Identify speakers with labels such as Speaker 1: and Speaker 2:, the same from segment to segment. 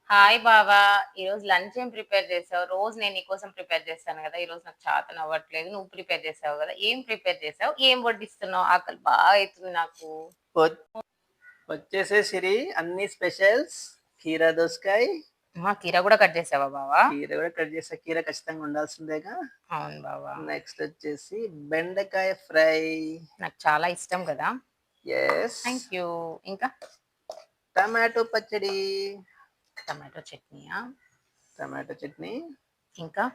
Speaker 1: Hi బావా! ఈరోజు lunch ఏం ప్రిపేర్ చేసావు? రోజు నేను నీకోసం ప్రిపేర్ చేస్తాను గదా! ఈరోజు నాకు చాతనవ్వట్లేదు. నువ్వు ప్రిపేర్ చేసావు గదా! ఏం ప్రిపేర్ చేసావు? ఏం వడ్డిస్తున్నావు? ఆకలి బాగా అయితుంది నాకు.
Speaker 2: వ- వచ్చేసే సిరి అన్ని స్పెషల్స్. కీరా దోసకాయ.
Speaker 1: కీర గూడా కట్ చేసావా బావా?
Speaker 2: కీర కూడా కట్ చేసా. కీర ఖచ్చితంగా ఉండాల్సిందేగా.
Speaker 1: అవును బావా.
Speaker 2: నెక్స్ట్ వచ్చేసి బెండకాయ ఫ్రై.
Speaker 1: నాకు చాలా ఇష్టం గదా!
Speaker 2: ఎస్.
Speaker 1: Thank you. ఇంకా
Speaker 2: టమాటో పచ్చడి.
Speaker 1: టమాటో చట్నీయా?
Speaker 2: టమాటో చట్నీ.
Speaker 1: ఇంకా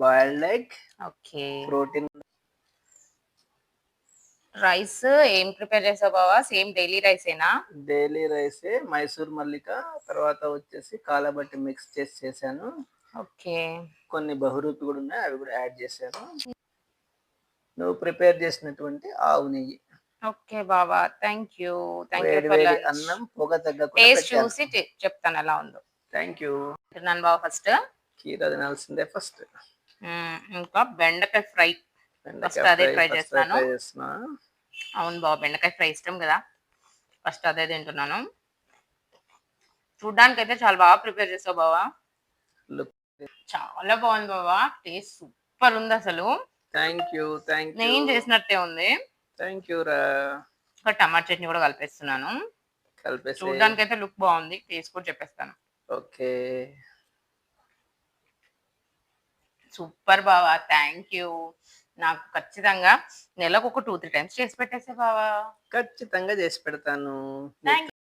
Speaker 2: boiled egg.
Speaker 1: Okay.
Speaker 2: Protein.
Speaker 1: Rice ఏం ప్రిపేర్ చేసావు బావా? Same daily రైసేనా?
Speaker 2: డైలీ రైసే. మైసూర్ మల్లిక. తర్వాత వచ్చేసి కాలబట్టి మిక్స్ చేసి చేశాను.
Speaker 1: ఓకే.
Speaker 2: కొన్ని బహురూపి కూడా ఉన్నాయి, అవి కూడా యాడ్ చేశాను. నువ్వు ప్రిపేర్ చేసినటువంటి ఆవు నెయ్యి.
Speaker 1: ఓకే బావా. Thank you. థాంక్ యూ
Speaker 2: వేడి
Speaker 1: ఫర్
Speaker 2: వేడి
Speaker 1: లంచ్.
Speaker 2: అన్నం పొగ తగ్గకుండా
Speaker 1: టేస్ట్
Speaker 2: పెట్టాను.
Speaker 1: చూసి చెప్తాను ఎలా ఉందో.
Speaker 2: Thank you.
Speaker 1: తిన్నాను బావ ఫస్ట్.
Speaker 2: కీర తినాల్సిందే ఫస్ట్.
Speaker 1: ఇంకా బెండకాయ ఫ్రై. ఫస్ట్ అదే ట్రై చేస్తాను. అవును బావ, బెండకాయ ఫ్రై ఇష్టం కదా, ఫస్ట్ అదే తింటున్నాను. చూడ్డానికి అయితే చాలా బాగా ప్రిపేర్ చేసావు బావా. చాలా బాగుంది బావా, టేస్ట్ సూపర్ ఉంది అసలు.
Speaker 2: Thank you.
Speaker 1: నేను చేసినట్టే ఉంది.
Speaker 2: థ్యాంక్ యూ రా.
Speaker 1: ఇంకా టమాటా చట్నీ కూడా కలిపేస్తున్నాను. చూడ్డానికి అయితే లుక్ బాగుంది, టేస్ట్ కూడా చెప్పేస్తాను.
Speaker 2: ఓకే.
Speaker 1: సూపర్ బావా, థ్యాంక్ యూ. నాకు ఖచ్చితంగా నెలకు ఒక 2-3 టైమ్స్ చేసి పెట్టేసే బావా.
Speaker 2: ఖచ్చితంగా చేసి పెడతాను.
Speaker 1: థ్యాంక్